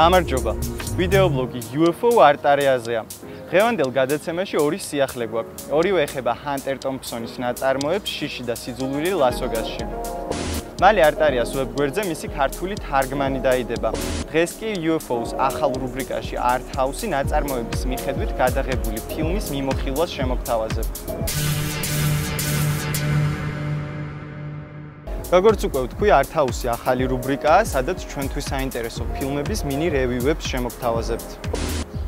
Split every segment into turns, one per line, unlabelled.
გამარჯობა. ვიდეობლოგი UFO არტარეაზეა. დღევანდელ გადაცემაში ორი სიახლე გვაქვს. ორივე ეხება ჰანტერ ტომპსონის ნაწარმოებს შიში და სიძულვილი ლას-ვეგასში. მალე არტარიას ვებგვერდზე მისი ქართული თარგმანი დაიდება. დღეს კი UFO-ს ახალ რუბრიკაში Art House-ი ნაწარმოების მიხედვით გადაღებული ფილმის მიმოხილვას შემოგთავაზებ. როგორც უკვე ვთქვი, Art House-ი ახალი რუბრიკაა, სადაც ჩვენთვის საინტერესო ფილმების მინი რევიუებს შემოგთავაზებთ.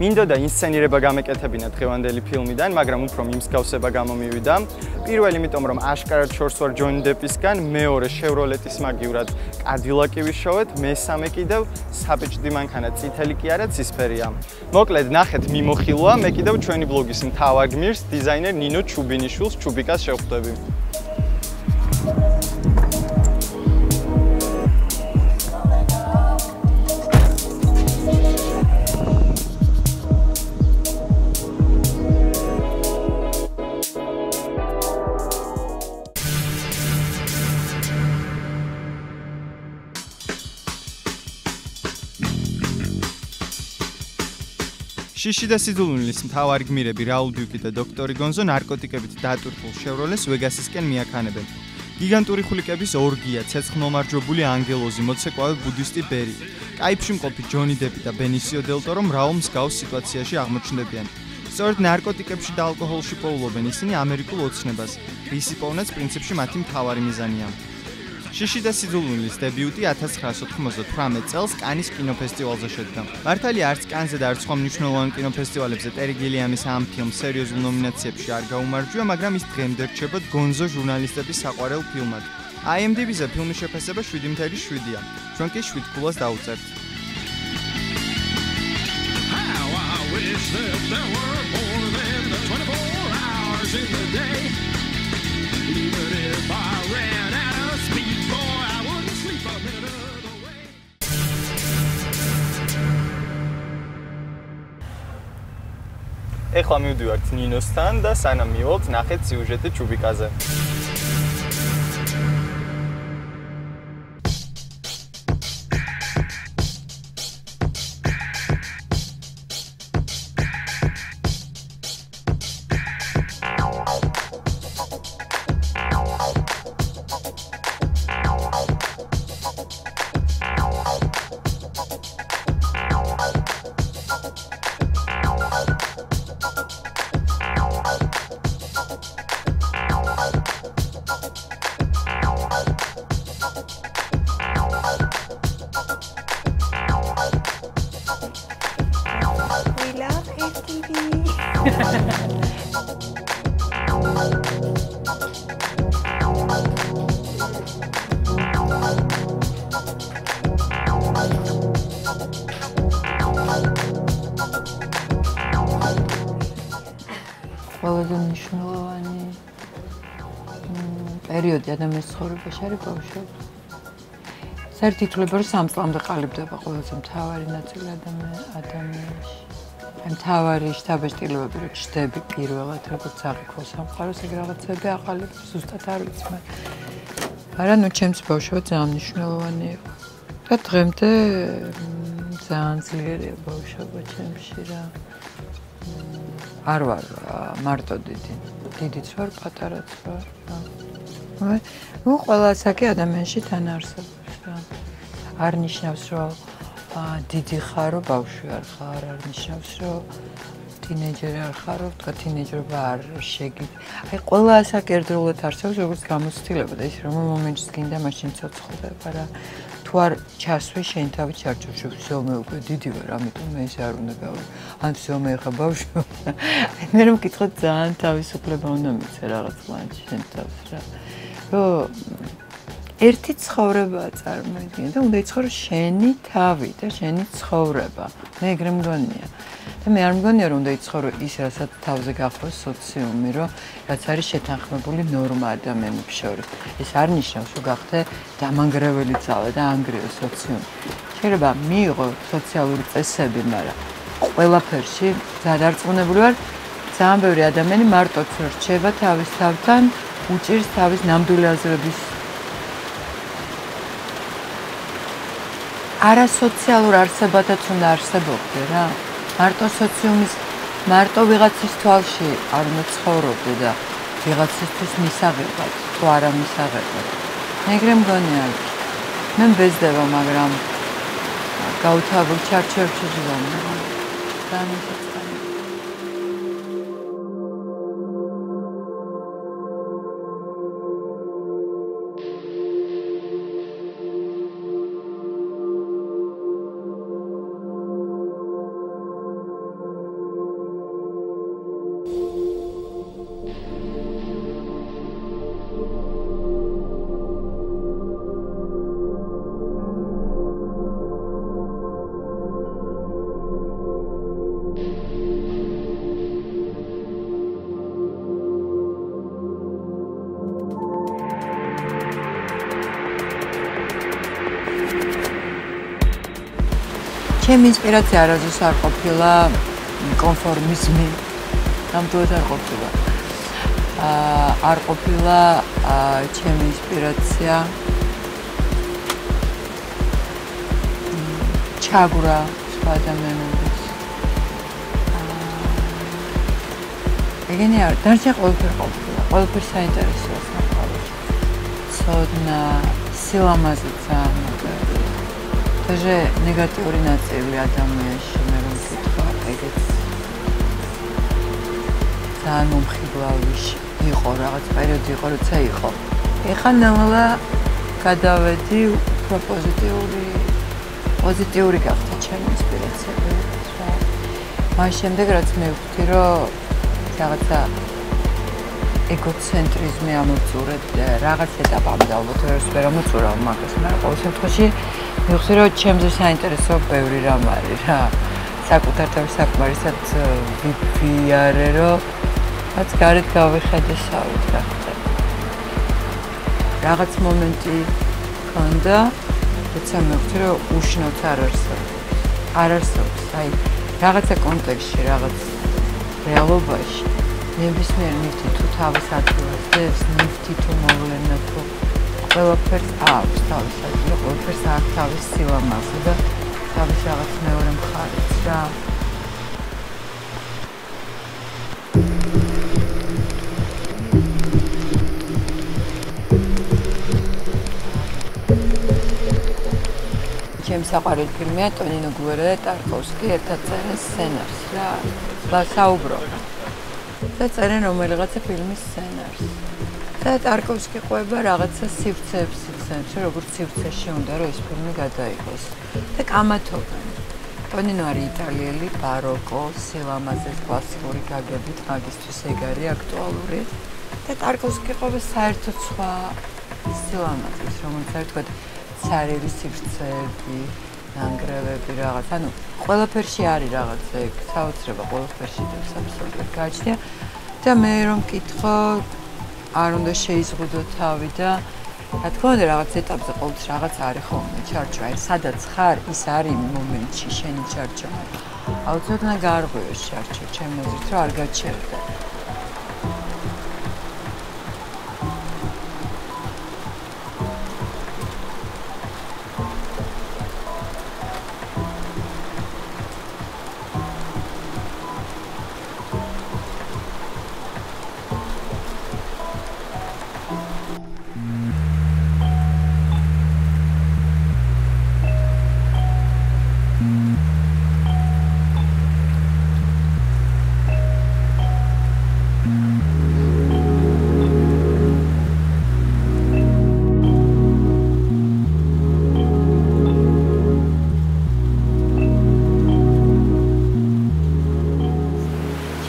მინდოდა ინსცენირება გამეკეთებინა დღევანდელი ფილმიდან, მაგრამ უფრო მიმსგავსება გამომივიდა. პირველი იმიტომ, რომ აშკარად შორს ვარ ჯონი დეპისგან, მეორე შევროლეტის მაგივრად კადილაკი ვიშოვეთ, მესამე კიდევ საბეჭდი მანქანა წითელი კი არა ცისფერია. მოკლედ ნახეთ მიმოხილვა, მე კიდევ ჩვენი ბლოგის მთავარ გმირს, დიზაინერ ნინო ჩუბინიშვილს ჩუბიკას შევხვდები. შიში და სიძულვილის მთავარი გმირები რაულ დიუკი და დოქტორი გონზო ნარკოტიკებით დატვირთულ შევროლეს ვეგასისკენ მიაქანებენ. გიგანტური ხვლიკების ორგია, ცეცხლმომარჯვებული ანგელოზი, მოცეკვავე ბუდისტი ბერი. კაიფში მყოფი ჯონი დეპი და ბენისიო დელ ტორო მრავალ მსგავს სიტუაციაში აღმოჩნდებიან. სწორედ ნარკოტიკებში და ალკოჰოლში პოულობენ ისინი ამერიკულ ოცნებას, რისი პოვნაც პრინციპში მათი მთავარი მიზანია. შიში და სიძულვილის დებიუტი 1998 წელს კანის კინოფესტივალზე შედგა. მართალია არც კანზე და არც სხვა მნიშვნელოვან კინოფესტივალებზე ტერი გილიამის ამ ფილმს სერიოზულ ნომინაციებში არ გაუმარჯვია, მაგრამ ის დღემდე რჩება გონზო ჟურნალისტების საყვარელ ფილმად. IMDb-ზე ფილმის შეფასება 7.7-ია. ჩვენ კი 7 ქულას დავუწერთ. ეხლა მივდივართ ნინოსთან და სანამ მივალთ ნახეთ სიუჟეტი ჩუბიკაზე. ყველაზე მნიშვნელოვანი პერიოდი ადამიანის ცხოვრებაში არის ბავშვობა. საერთოდ ითვლება, რომ 3 წლამდე ყალიბდება ყველაზე მთავარი ნაწილი ადამიანში. მთავარი შთაბეჭდილებები, რომ ჩდები პირველად, როგორც აღიქვა სამყაროს, ეგ რაღაცები აყალიბებს, ზუსტად არ ვიცი, მაგრამ ნუ ჩემს ბავშვობა ძალიან მნიშვნელოვანი იყო. და დღემდე ძალიან ძლიერია ბავშვობა ჩემში რა. არ ვარ მარტო დიდიც ვარ, პატარაც ვარ. ნუ ყველა ასაკი ადამიანში თან არსებობს რა. არ ნიშნავს, რომ დიდი ხარო ბავშვი არ ხარ, არ ნიშნავს, რომ თინეიჯერი არ ხარო, თქვა თინეიჯერობა არ შეგიძლია. აი ყველა ასაკი ერთდროულად არსებობს, როგორც გამოცდილება და ის რომ მომენტს გინდა მაშინ ცოცხლდება რა. თუ არ ჩასვე შენ თავი ჩარჩოში, всё მე უკვე დიდი ვარ, ამიტომ მე ეს არ უნდა გავარ. ან всё მე ხა ბავშვი. მე რომ მკითხოთ ძალიან თავისუფლება უნდა მიცე რაღაც პლანში შენ თავს რა. რომ ერთი ცხოვრებაა წარმოიდგინე და უნდა იცხოვრო შენი თავი და შენი ცხოვრება. მე ეგრე მგონია. და მე არ მგონია რომ უნდა იცხოვრო ის, რასაც თავზე გახსოვს სოციუმი, რომ რაც არის შეთანხმებული ნორმა ადამიანებს შორის. ეს არ ნიშნავს, რომ გახდე დამანგრეველი ძალა და ანგრიო სოციუმი. შეიძლება მიიღო სოციალური წესები, მაგრამ ყველაფერში დარწმუნებული ვარ, ძალიან ბევრი ადამიანი მარტოც რჩება თავის თავთან, უჭირს თავის ნამდვილი აზრების არასოციალურ არსებათაც უნდა არსებობდე რა. მარტო ვიღაცის თვალში არ უნდა ცხოვრობდე და ვიღაცისთვის მისაღებად, თუ არა მისაღებად. ეგრე მგონი არის. მე მბეზდება, მაგრამ გავთავაზობ ჩარჩოებში ჟივანი. ჩემი ინსპირაცია არასდროს არ ყოფილა კონფორმიზმი. ნამდვილად არ ყოფილა. არ ყოფილა ჩემი ინსპირაცია ჩაგვრა სხვა ადამიანების. ეგენი არ დარჩა ყველაფერი ყოფილა. ყველაფერი საინტერესოა სამყაროში. ცოდნა, სილამაზე ძალიან მაგარი. даже негативური ნაწილი ადამიანში მე რომ ვკითხვა ეგეც ძალიან მომხიბლავი იყო რაღაც პერიოდი იყო როცა იყო ეხლა ნელა გადავედი უფრო პოზიტიური გახდა ჩემი ინსპირაციები მას შემდეგ რაც მე ვხვდი რომ რაღაცა ეგოცენტრიზმი ამოწურეთ რაღაც ეტაპამდე ალბათ ვერ ამოწურავ მაგას მაგრამ ყოველ შემთხვევაში მივხვდი რომ ჩემზე საინტერესო ბევრი რამ არის რა საკუთარ თავის საკმარისად ვიფიარე რომ რაც გარეთ გავიხედე შავით რა ხდება რაღაც მომენტი ქონდა როცა მივხვდი რომ უშნოთ არ არსებობს აი რაღაცა კონტექსტში რაღაც რეალობაში ნებისმიერ ნივთი თუ თავის ადგილას დევს ნივთი თუ მოვლენა თუ ყველაფერს აქვს თავის ადგილი, ყველაფერს აქვს თავის სილამაზე და თავის რაღაც მეორე მხარეც რა. ჩემი საყვარელი ფილმია ტონინო გუერა და ტარკოვსკი ერთად წერენ სცენარს რა. საუბრობ. და წერენ რომელიღაცა ფილმის სცენარს. და ტარკოვსკი ყვება რაღაცა სივრცეებს იცნობს, როგორც სივრცეში უნდა რომ ეს ფილმი გადაიღოს. და კამათობენ. ტონინო არის იტალიელი ბაროკო, სილამაზეს კლასიკური გაგებით, მაგისთვის ეგ არის აქტუალური. და ტარკოვსკი ყვება საერთოდ სხვა სილამაზეს, რომელიც არის თქვა ცარირი სივრცეები, ნანგრევები რაღაც. ანუ ყველაფერში არის რაღაც ეგ, საოცრება ყველაფერში და აბსოლუტურად გააჩნია. და მე რომ მკითხო არ უნდა შეიზღუდო თავი და რა თქმა უნდა რაღაც ეტაპზე ყოველთვის რაღაც არის ხოლმე ჩარჩო აი სადაც ხარ ის არის მომენტში შენი ჩარჩო აუცილებლად გარღვევს ჩარჩო ჩემი აზრით რომ არ გაჩერდა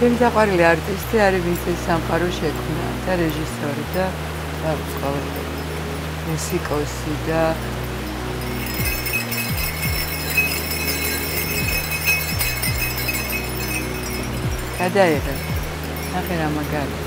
ჩემი საყვარელი არტისტი არის ვინსენტ სამყარო შექმნა და რეჟისორი და მუსიკოსი და გადაიღე ნახე რა მაგარი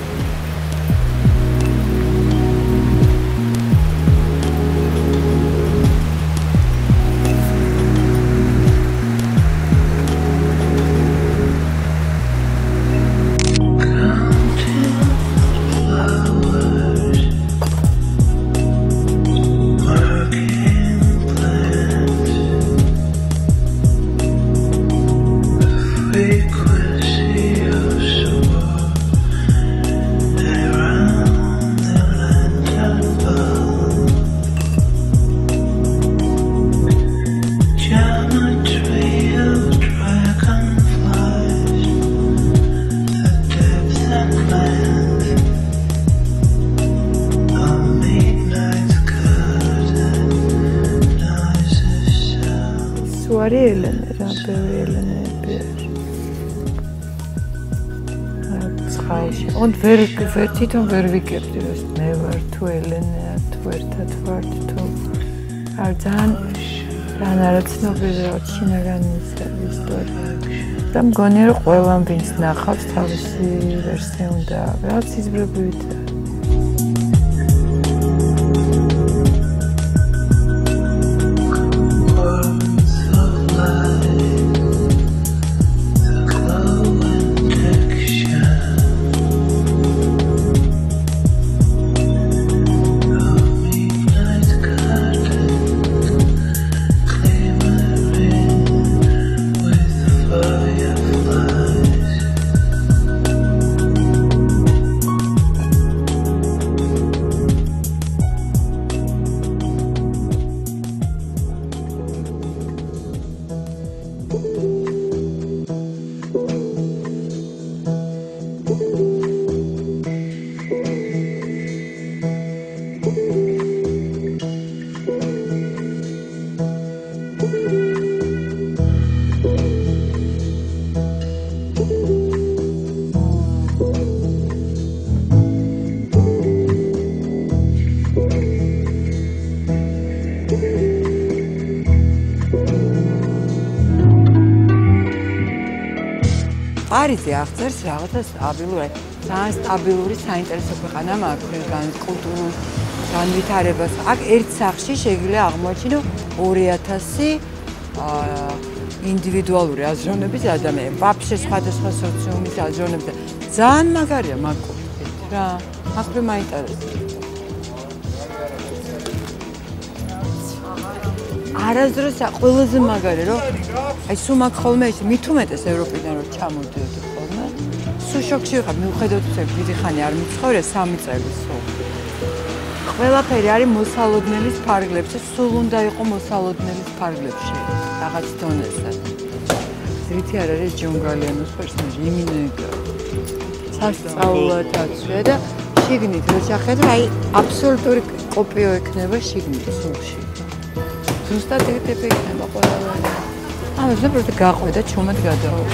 Und თვითონ ვერ ვიკებდი ეს მე ვარ თუ ელენაა თუ ერთად ვართ თუ არ ძალიან არაცნობილი ჩინაგანის ისტორია და მგონია რომ ყველამ ვინც ნახავს თავისი ვერსია უნდა რაღაც იზრებივით პარიზი აღწერს რაღაცა სტაბილური, ძალიან სტაბილური საინტერესო ქვეყანა მაქვს კულტურულ განვითარებას. აქ ერთ სახლში შეგვიძლია აღმოაჩინო 2000 ინდივიდუალური აზროვნების ადამიანი, ვაფშე სხვადასხვა სოციუმის აზროვნების. ძალიან მაგარია მაგკუთხედით რა. ახლა მაინტერესებს. არასდროს ყველაზე მაგარი რომ აი სულ მაგ ხოლმე ის მით უმეტეს ევროპიდან რომ ჩამოდიოდი ხოლმე სულ შოქში ვიყავ მიუხედავად იმისა დიდი ხანი არ მიცხოვრე 3 წელი სულ ყველაფერი არის მოსალოდნელის ფარგლებში სულ უნდა იყო მოსალოდნელის ფარგლებში რაღაც დონეზე ზრითი არ არის ჯონგალიანოს პერსონაჟი იმინეგა სასწაულათაცვია და შიგნით რო შეხედა აი აბსოლუტური კოპიო ექნება შიგნით სულში ზუსტად ეგრევე იქნება ყველაფერი. ამაზე პროტე გაყვედა ჩუმად გადავა.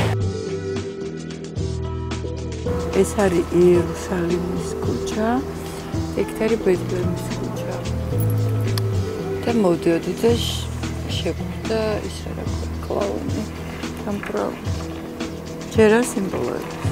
ეს არის იერუსალიმის ქუჩა, ეგ არის ბეთლემის ქუჩა. და მოდიოდი და შეგვდა ის რა კლაუნი. სამპრო. ჯერა სიმბოლოები.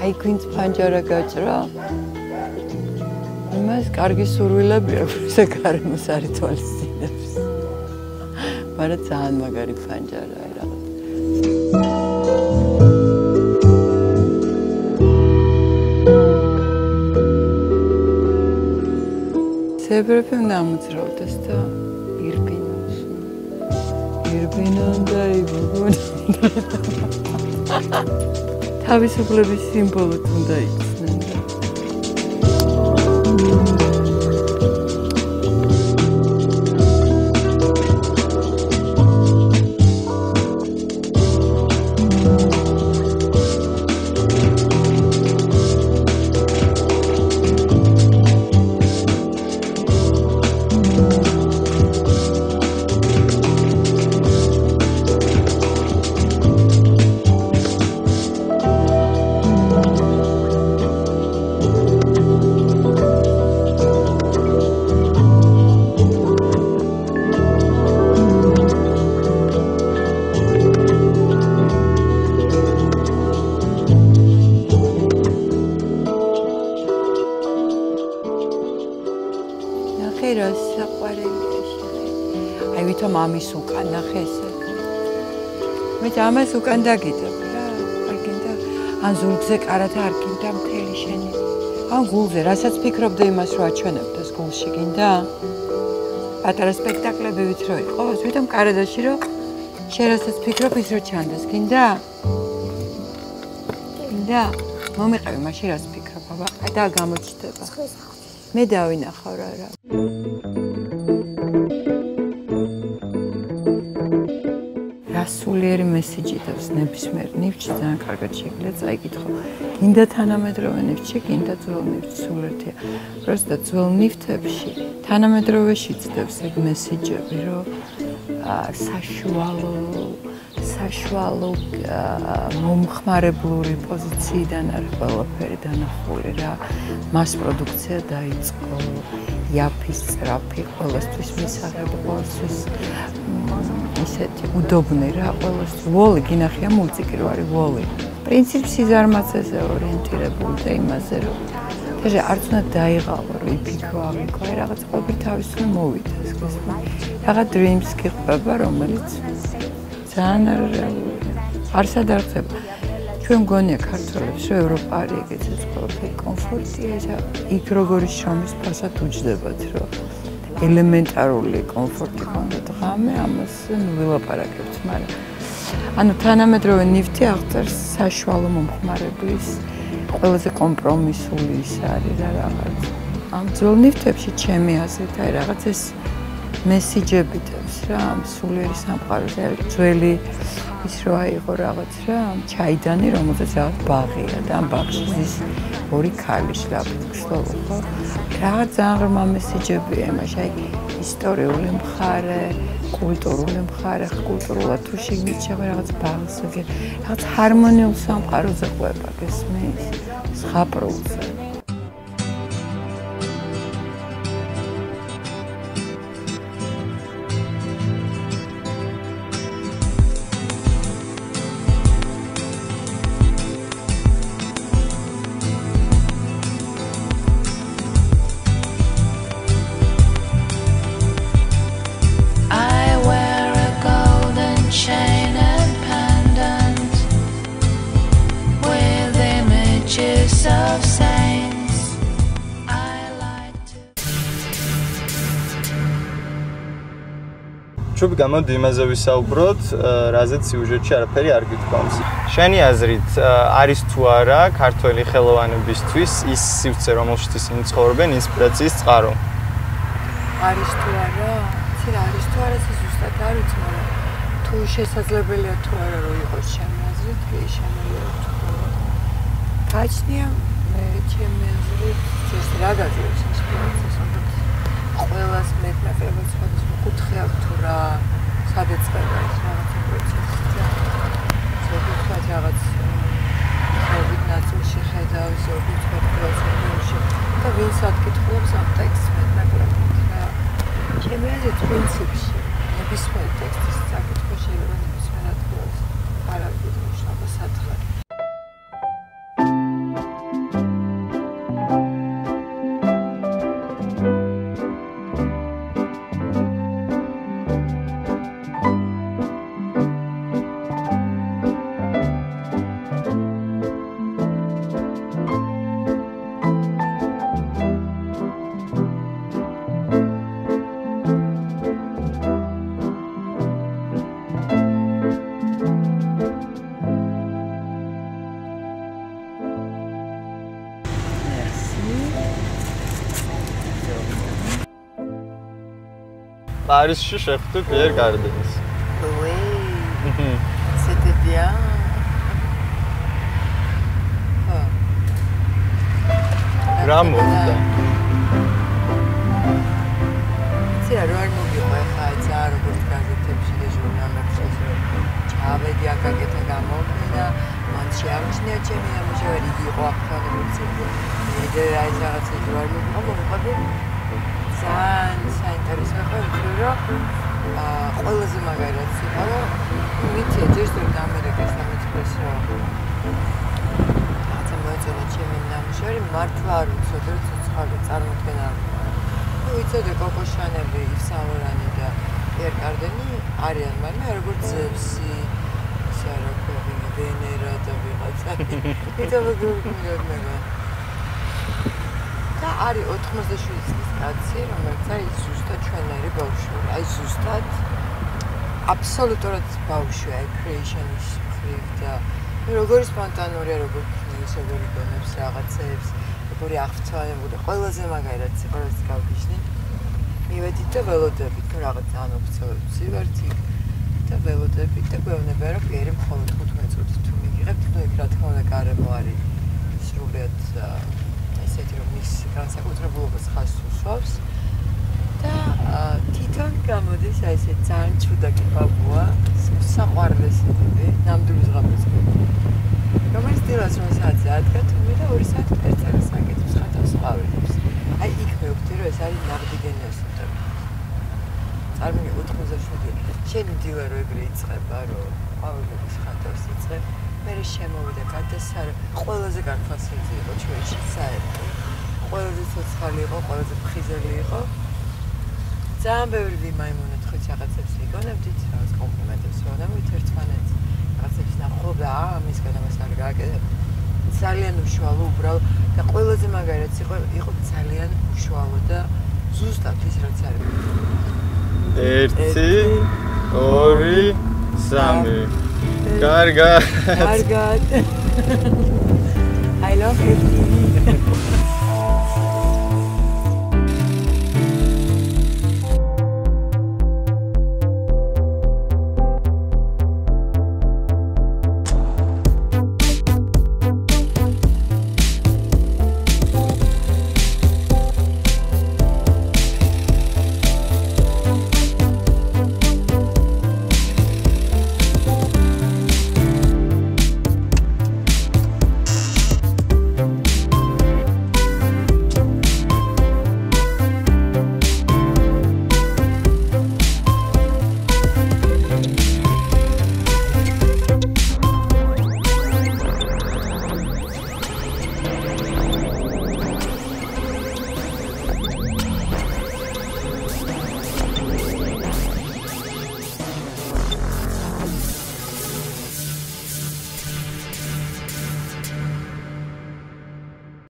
აი გვინც პანჯარა გაჭრა იმას კარგი სურვილები აქვს გარემოს არ ითვალისწინებს მაგრამ ძალიან მაგარი პანჯარაა რაღაც ზებრები უნდა ამოძრავდეს და ირბინონ და იბუგონ თავისუფლების სიმბოლოდ უნდა იქცნენ. აი ვითომ ამის უკან ნახე ესე. მე ამას უკან დაგიდებ რა. აი გინდა ან ზურგზე კარათა არ გინდა მთელი შენი. ან გულზე რასაც ფიქრობდე იმას რო აჩვენებდეს გულში გინდა? პატარა სპექტაკლები ვით რო იყოს, ვითომ კარადაში რო შენ რასაც ფიქრობ ის რო ჩანდეს გინდა? გინდა? მომიყევი მაშინ რას ფიქრობ, აბა და გამოჩდება. მე დავინახავ რა. იზრდებს ნებისმიერ ნივთში ძალიან კარგად შეგიძლია წაიკითხო. გინდა თანამედროვე ნივთში, გინდა ძველ ნივთში, სულ ერთია. პროსტა ძველ ნივთებში თანამედროვეში იზრდებს ეგ მესიჯები, რომ საშუალო მომხმარებლური პოზიციიდან არის ყველაფერი დანახული რა. მას პროდუქცია დაიწყო. იაფის სწრაფი ყველასთვის მისაღები, ყველასთვის ისეთი удобный რა, ყველასთვის ვოლი გინახია მულტიკი რო არის ვოლი. პრინციპი სიზარმაცეზე ორიენტირებული და იმაზე რომ თეჟე არც უნდა დაიღალო რომ იფიქრო აღიქვა, რაღაც ყოველთვის თავის უნდა მოვიდეს გესმა. რაღაც dreams გიყვება რომელიც ძალიან არარეალურია. არსად არ ხდება. ჩვენ მგონია ქართველებს რომ ევროპა არის ეგეც ყველაფერი კომფორტია და იქ როგორი შრომის ფასად უჯდებათ რომ ელემენტარული კომფორტი ქონდათ ღამე ამას ვილაპარაკებთ მაგრამ ანუ თანამედროვე ნივთი აღწერს საშუალო მომხმარებლის ყველაზე კომპრომისული ის არის რა რაღაც ამ ძველ ნივთებში ჩემი აზრით აი რაღაც ეს მესიჯები დევს რა ამ სულიერი სამყაროზე ძველი ის რო აიღო რაღაც რა ჩაიდანი რომელზეც რაღაც ბაღია და ამ ბაღში ის ორი ქალი შლაპით გსლოვო ხო რაღაც ძალიან ღრმა მესიჯებია იმაში აი ისტორიული მხარე კულტურული მხარე კულტურულად თუ შეგიჩება რაღაც ბაღზე რაღაც ჰარმონიულ სამყაროზე ყვება გესმის ზღაპროზე
Ჩუბი გამოდი იმაზე ვისაუბროთ, რაზეც სიუჟეტში არაფერი არ გითხოვს. შენი აზრით, არის თუ არა ქართველი ხელოვანებისთვის ის სივრცე, რომელშიც ისინი ცხოვრობენ, ინსპირაციის წყარო?
არის თუ არა? ცირ არის თუ არა, ეს ზუსტად არ ვიცი, მაგრამ თუ შესაძლებელია თუ არა რომ იყოს შენი აზრით, კი შემიძლია თქვა. გაჩნია მე ჩემი აზრით, ეს რა გაძლევს ინსპირაციას, ამიტომ ყველას მეტნაკლებად სხვადასხვა კუთხე აქვს თუ რა სადეწყება ეს რაღაცა პროცესი და ზოგადად რაღაც ხობით ნაწილში ხედავს ზოგადად პროცესში და ვინც აკითხულობს ამ ტექსტს მეტნაკლებად რა ჩემი აზრით პრინციპში ნებისმიერ ტექსტის საკითხი შეიძლება ნებისმიერ ადგილას არაფერი მნიშვნელობა სათხარი
Parisში შეხვდი პიერ გარდენს.
Oui. C'était bien.
რა მოხდა?
ცირა რო არ მოგიყვა ხა ძალიან როგორც გაზეთებში და ჟურნალებში ჩავედი აკაკეთა გამოვიდა მან შეამჩნია ჩემი ამჟავერი იყო აქტუალური და რაღაცა რო არ მოგიყვა მოყვები ძალიან საინტერესო იყო რომ ყველაზე მაგარად იყო რომ ვიცი ჯერ ამერიკას ამეთქეს რომ რაღაცა მოეწონა ჩემი ნამუშევარი მართლა არ ვიცოდი რომ ცოცხალი წარმოქმნა არ ვიცოდი კოკო შანელი ისაურანი და პიერ კარდენი არიან მაგრამ როგორც ზევსი სარაკოვი ვენერა და ვიღაცა იტოვებია და არის 87 წლის კაცი, რომელიც არის ზუსტად ჩვენერი ბავშვი. აი ზუსტად აბსოლუტურად ბავშვი, აი creation-ის მხრივ და როგორი სპონტანურია, როგორი ქმნის, როგორი გონებს რაღაცებს, როგორი აღწევებული, ყველაზე მაგარად სიყვარულს გავგიშნით. მივედით და ველოდებით, თუ რაღაც ძალიან ოფიციალურიც ვართ იქ. და ველოდებით და გვეუბნება რომ გერი მხოლოდ 15 წუთი თუ მიგიღებთ, ნუ იქ რა თქმა უნდა გარემო არის სრულიად ესეთი რომ ის განსაკუთრებულობას ხაზს უსვავს და თვითონ გამოდის აი ესე ძალიან ჩუდაკი ბაბუა, საყვარლესი ტიპი, ნამდვილი ზღაპრიც. რომელიც დილას რომ საათზე ადგა თუმი და 2 საათი პერწერას აკეთებს ხათავს ყვავილებს. აი იქ მევხვდი რომ ეს არის ნაღდი გენიოსური. წარმოგიდგენთ 87 შენი დილა რო ეგრე იწყება რომ ყვავილების ხათავს იწყებ მე შემოვიდა გადასარ ყველაზე განხასიათი იყო ჩვენში საერთოდ ყველაზე ცოცხალი იყო ყველაზე ფხიზელი იყო ძალიან ბევრი მაიმუნით ხო რაღაცებს ვიგონებდით რაღაც კომპლიმენტებს ვუყურებთ ერთმანეთს რაღაცებს ნახობდა ამისგან ამას არ გააკეთებ ძალიან უშუალო უბრალოდ და ყველაზე მაგარიც იყო ძალიან უშუალო და ზუსტად ის რაც არის
1 2 3 Carga.
I love you.